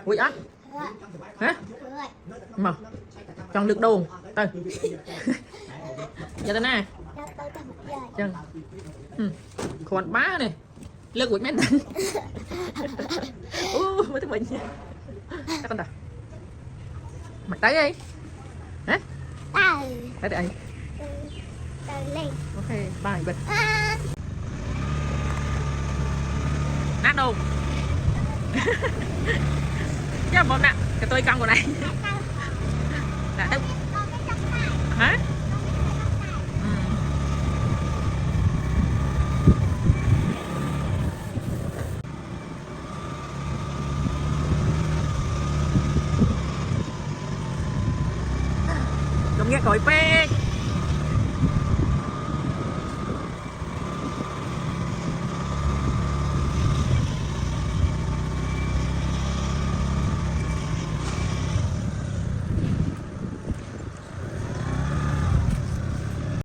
Ui á. Hả? Mà chọn được đồ từ giờ tên nè chân còn bá này lưng của mấy tên mới tới bệnh các con ta mặt tới đi hả tới đây ok bye bệnh nát đồ chứ không nè cái tôi căng của này đã thức hả không nghe còi pe